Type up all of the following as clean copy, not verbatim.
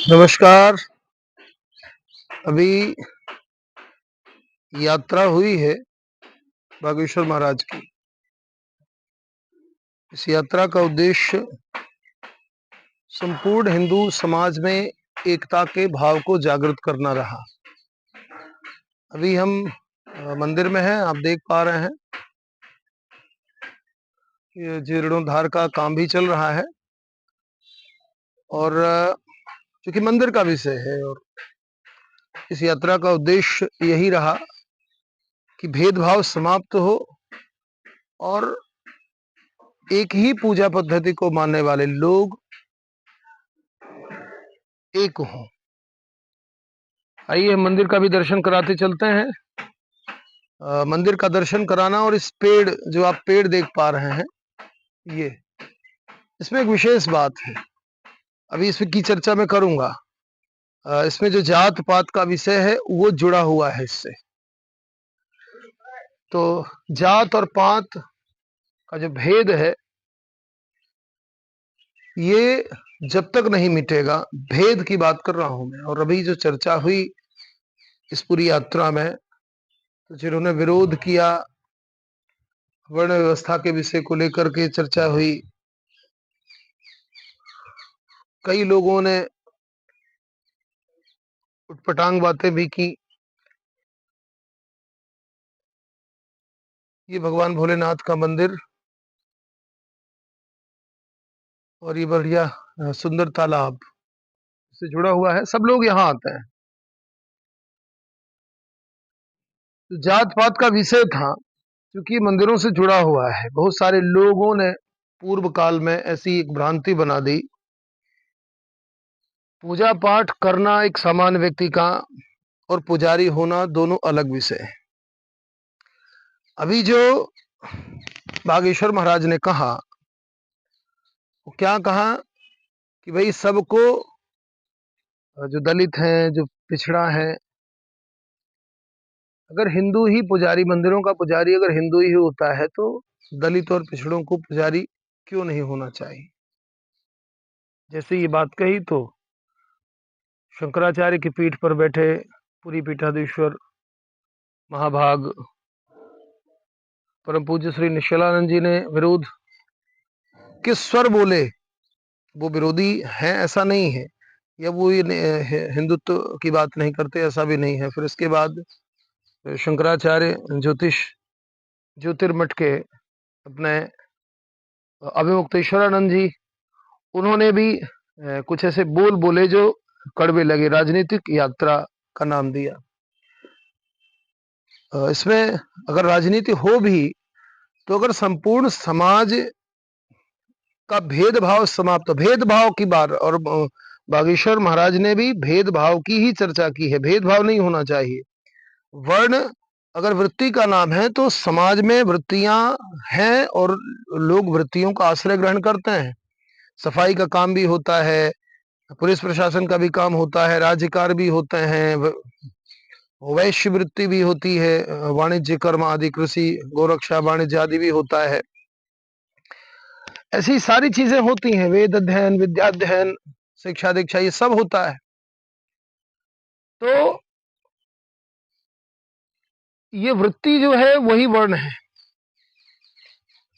नमस्कार। अभी यात्रा हुई है बागेश्वर महाराज की। इस यात्रा का उद्देश्य संपूर्ण हिंदू समाज में एकता के भाव को जागृत करना रहा। अभी हम मंदिर में हैं, आप देख पा रहे हैं। ये जीर्णोद्धार का काम भी चल रहा है और चूंकि मंदिर का विषय है और इस यात्रा का उद्देश्य यही रहा कि भेदभाव समाप्त हो और एक ही पूजा पद्धति को मानने वाले लोग एक हों। आइए मंदिर का भी दर्शन कराते चलते हैं। मंदिर का दर्शन कराना और इस पेड़, जो आप पेड़ देख पा रहे हैं, ये इसमें एक विशेष बात है। अभी इसकी चर्चा मैं करूंगा। इसमें जो जात पात का विषय है वो जुड़ा हुआ है इससे। तो जात और पात का जो भेद है, ये जब तक नहीं मिटेगा, भेद की बात कर रहा हूं मैं। और अभी जो चर्चा हुई इस पूरी यात्रा में, तो जिन्होंने विरोध किया, वर्ण व्यवस्था के विषय को लेकर के चर्चा हुई। कई लोगों ने उटपटांग बातें भी की। ये भगवान भोलेनाथ का मंदिर और ये बढ़िया सुंदर तालाब से जुड़ा हुआ है। सब लोग यहाँ आते हैं। तो जात पात का विषय था, क्योंकि मंदिरों से जुड़ा हुआ है। बहुत सारे लोगों ने पूर्व काल में ऐसी एक भ्रांति बना दी। पूजा पाठ करना एक सामान्य व्यक्ति का और पुजारी होना दोनों अलग विषय है। अभी जो बागेश्वर महाराज ने कहा, वो क्या कहा कि भाई सबको, जो दलित हैं, जो पिछड़ा है, अगर हिंदू ही पुजारी, मंदिरों का पुजारी अगर हिंदू ही होता है, तो दलित और पिछड़ों को पुजारी क्यों नहीं होना चाहिए। जैसे ये बात कही तो शंकराचार्य की पीठ पर बैठे पूरी पीठाधीश्वर महाभाग परम पूज्य श्री निश्चलानंद जी ने विरोध किस स्वर बोले। वो विरोधी हैं ऐसा नहीं है, या वो ये हिंदुत्व की बात नहीं करते ऐसा भी नहीं है। फिर इसके बाद शंकराचार्य ज्योतिर्मठ के अपने अभिमुक्तेश्वरानंद जी, उन्होंने भी कुछ ऐसे बोल बोले जो कड़वे लगे, राजनीतिक यात्रा का नाम दिया। इसमें अगर राजनीति हो भी, तो अगर संपूर्ण समाज का भेदभाव समाप्त, भेदभाव की बात, और बागेश्वर महाराज ने भी भेदभाव की ही चर्चा की है। भेदभाव नहीं होना चाहिए। वर्ण अगर वृत्ति का नाम है, तो समाज में वृत्तियां हैं और लोग वृत्तियों का आश्रय ग्रहण करते हैं। सफाई का काम भी होता है, पुलिस प्रशासन का भी काम होता है, राज्यकार भी होते हैं, वैश्य वृत्ति भी होती है, वाणिज्य कर्म आदि, कृषि गोरक्षा वाणिज्य आदि भी होता है। ऐसी सारी चीजें होती हैं, वेद अध्ययन, विद्या अध्ययन, शिक्षा दीक्षा, ये सब होता है। तो ये वृत्ति जो है वही वर्ण है।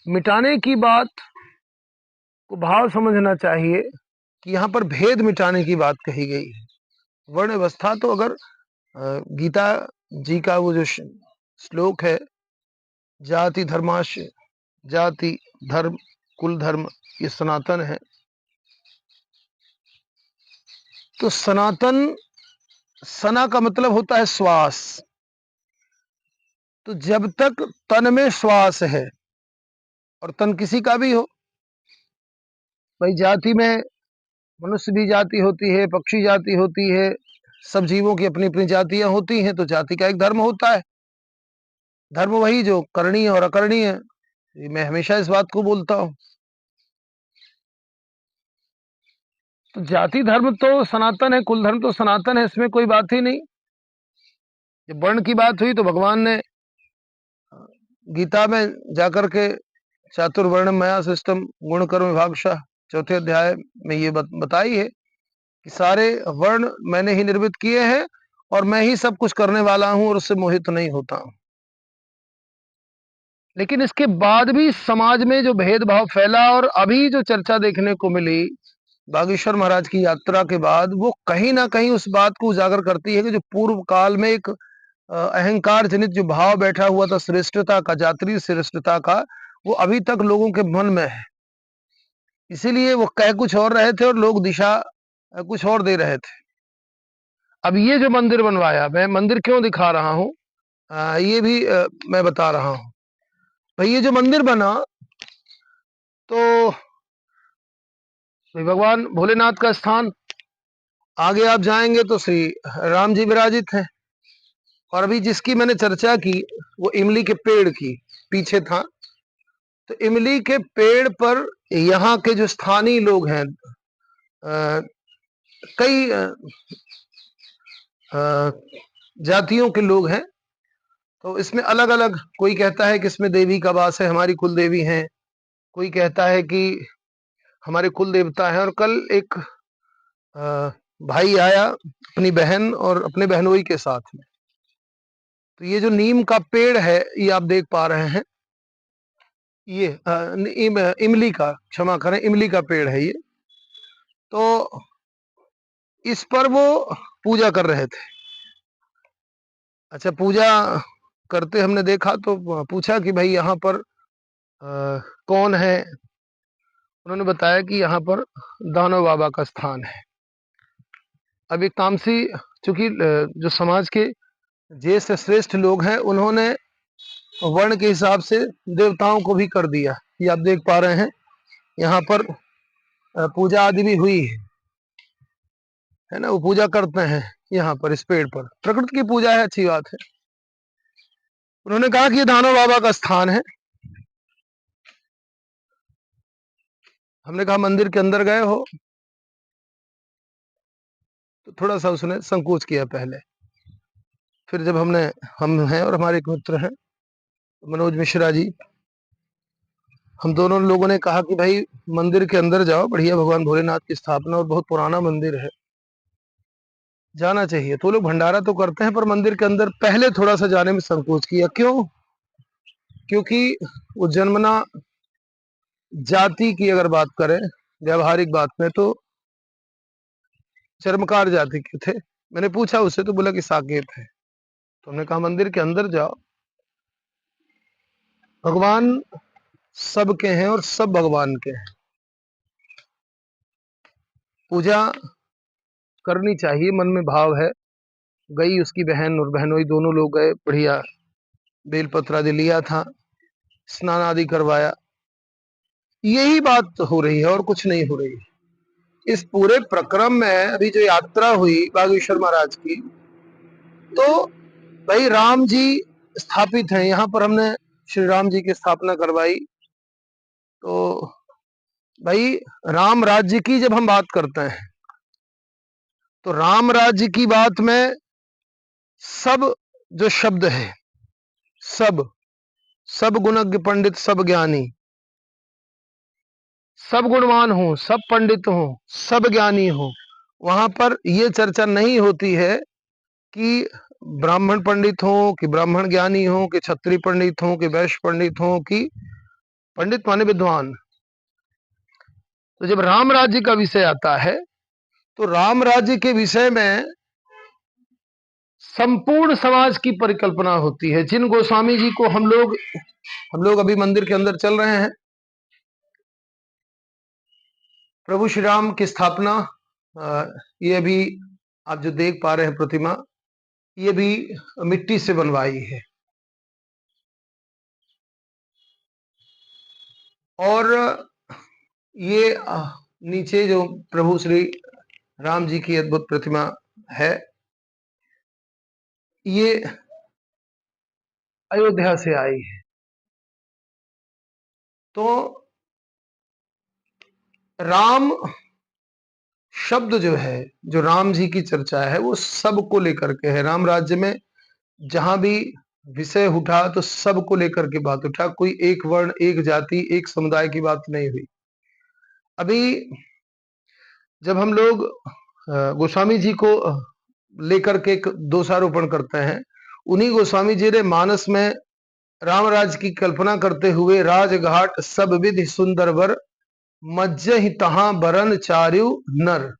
मिटाने की बात को भाव समझना चाहिए कि यहाँ पर भेद मिटाने की बात कही गई है। वर्ण व्यवस्था तो अगर गीता जी का वो जो श्लोक है, जाति धर्माश, जाति धर्म कुल धर्म, ये सनातन है। तो सनातन, सना का मतलब होता है श्वास। तो जब तक तन में श्वास है, और तन किसी का भी हो, भाई जाति में मनुष्य भी जाति होती है, पक्षी जाति होती है, सब जीवों की अपनी अपनी जातियां होती हैं। तो जाति का एक धर्म होता है। धर्म वही जो करणीय और अकरणीय है। मैं हमेशा इस बात को बोलता हूं। तो जाति धर्म तो सनातन है, कुल धर्म तो सनातन है, इसमें कोई बात ही नहीं। जब वर्ण की बात हुई तो भगवान ने गीता में जाकर के चातुर्वर्ण मया सिस्टम गुण कर्म विभागशः, चौथे अध्याय में ये बताई है कि सारे वर्ण मैंने ही निर्मित किए हैं और मैं ही सब कुछ करने वाला हूं और उससे मोहित नहीं होता हूं। लेकिन इसके बाद भी समाज में जो भेदभाव फैला और अभी जो चर्चा देखने को मिली बागेश्वर महाराज की यात्रा के बाद, वो कहीं ना कहीं उस बात को उजागर करती है कि जो पूर्व काल में एक अहंकार जनित जो भाव बैठा हुआ था श्रेष्ठता का, जातीय श्रेष्ठता का, वो अभी तक लोगों के मन में है। इसीलिए वो कह कुछ और रहे थे और लोग दिशा कुछ और दे रहे थे। अब ये जो मंदिर बनवाया, मैं मंदिर क्यों दिखा रहा हूं, ये भी मैं बता रहा हूं। भाई ये जो मंदिर बना, तो भगवान भोलेनाथ का स्थान, आगे आप जाएंगे तो श्री राम जी विराजित हैं। और अभी जिसकी मैंने चर्चा की वो इमली के पेड़ की पीछे था, तो इमली के पेड़ पर यहाँ के जो स्थानीय लोग हैं, कई जातियों के लोग हैं, तो इसमें अलग अलग, कोई कहता है कि इसमें देवी का वास है, हमारी कुल देवी हैं, कोई कहता है कि हमारे कुल देवता है। और कल एक भाई आया अपनी बहन और अपने बहनोई के साथ में, तो ये जो नीम का पेड़ है ये आप देख पा रहे हैं, ये इमली का, क्षमा करें, इमली का पेड़ है ये। तो इस पर वो पूजा कर रहे थे। अच्छा, पूजा करते हमने देखा तो पूछा कि भाई यहाँ पर कौन है। उन्होंने बताया कि यहाँ पर दानव बाबा का स्थान है। अब एक तामसी, चूंकि जो समाज के ज्येष्ठ श्रेष्ठ लोग हैं, उन्होंने वर्ण के हिसाब से देवताओं को भी कर दिया। ये आप देख पा रहे हैं, यहाँ पर पूजा आदि भी हुई है ना, वो पूजा करते हैं यहाँ पर, इस पेड़ पर प्रकृति की पूजा है, अच्छी बात है। उन्होंने कहा कि ये दानव बाबा का स्थान है। हमने कहा मंदिर के अंदर गए हो, तो थोड़ा सा उसने संकोच किया पहले। फिर जब हम हैं और हमारे एक मित्र हैं मनोज मिश्रा जी, हम दोनों लोगों ने कहा कि भाई मंदिर के अंदर जाओ, बढ़िया भगवान भोलेनाथ की स्थापना और बहुत पुराना मंदिर है, जाना चाहिए। तो लोग भंडारा तो करते हैं, पर मंदिर के अंदर पहले थोड़ा सा जाने में संकोच किया। क्यों? क्योंकि वो जन्मना जाति की अगर बात करें, व्यवहारिक बात में, तो चर्मकार जाति के थे। मैंने पूछा उससे तो बोला कि साकेत है। तो हमने कहा मंदिर के अंदर जाओ, भगवान सबके हैं और सब भगवान के हैं, पूजा करनी चाहिए, मन में भाव है। गई उसकी बहन और बहनोई दोनों लोग गए, बढ़िया बेलपत्र आदि लिया था, स्नान आदि करवाया। यही बात हो रही है और कुछ नहीं हो रही है। इस पूरे प्रक्रम में अभी जो यात्रा हुई बागेश्वर महाराज की, तो भाई राम जी स्थापित हैं यहाँ पर, हमने श्री राम जी की स्थापना करवाई। तो भाई राम राज्य की जब हम बात करते हैं, तो राम राज्य की बात में सब जो शब्द है, सब सब गुणज्ञ पंडित, सब ज्ञानी, सब गुणवान हो, सब पंडित हो, सब ज्ञानी हो, वहां पर यह चर्चा नहीं होती है कि ब्राह्मण पंडित हो, कि ब्राह्मण ज्ञानी हो, कि क्षत्रिय पंडित हो, कि वैश्य पंडित हो, कि पंडित माने विद्वान। तो जब राम राज्य का विषय आता है, तो राम राज्य के विषय में संपूर्ण समाज की परिकल्पना होती है। जिन गोस्वामी जी को हम लोग अभी मंदिर के अंदर चल रहे हैं, प्रभु श्री राम की स्थापना, ये अभी आप जो देख पा रहे हैं प्रतिमा, ये भी मिट्टी से बनवाई है। और ये नीचे जो प्रभु श्री राम जी की अद्भुत प्रतिमा है, ये अयोध्या से आई है। तो राम शब्द जो है, जो राम जी की चर्चा है, वो सबको लेकर के है। राम राज्य में जहां भी विषय उठा तो सबको लेकर के बात उठा, कोई एक वर्ण, एक जाति, एक समुदाय की बात नहीं हुई। अभी जब हम लोग गोस्वामी जी को लेकर के एक दोषारोपण करते हैं। उन्हीं गोस्वामी जी ने मानस में रामराज की कल्पना करते हुए राजघाट सब विधि सुंदर वर मज्जहि तहां बरन चार्यु नर,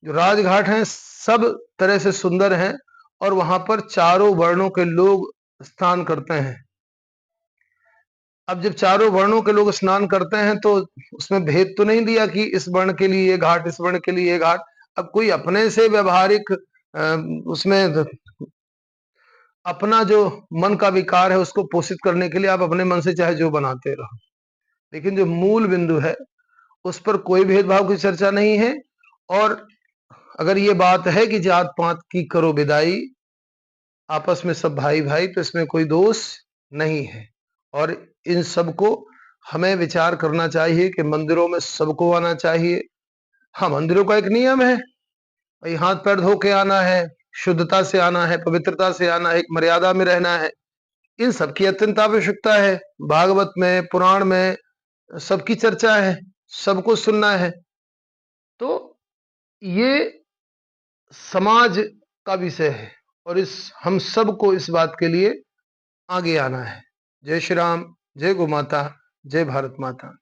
जो राजघाट हैं सब तरह से सुंदर हैं और वहां पर चारों वर्णों के लोग स्नान करते हैं। अब जब चारों वर्णों के लोग स्नान करते हैं तो उसमें भेद तो नहीं दिया कि इस वर्ण के लिए ये घाट, इस वर्ण के लिए ये घाट। अब कोई अपने से व्यवहारिक उसमें अपना जो मन का विकार है उसको पोषित करने के लिए आप अपने मन से चाहे जो बनाते रहो, लेकिन जो मूल बिंदु है उस पर कोई भेदभाव की चर्चा नहीं है। और अगर ये बात है कि जात पात की करो विदाई, आपस में सब भाई भाई, तो इसमें कोई दोष नहीं है। और इन सबको हमें विचार करना चाहिए कि मंदिरों में सबको आना चाहिए। हाँ, मंदिरों का एक नियम है, भाई हाथ पैर धो के आना है, शुद्धता से आना है, पवित्रता से आना है, एक मर्यादा में रहना है। इन सबकी अत्यंत आवश्यकता है। भागवत में, पुराण में सबकी चर्चा है, सबको सुनना है। तो ये समाज का विषय है और इस हम सबको इस बात के लिए आगे आना है। जय श्री राम, जय गौ माता, जय भारत माता।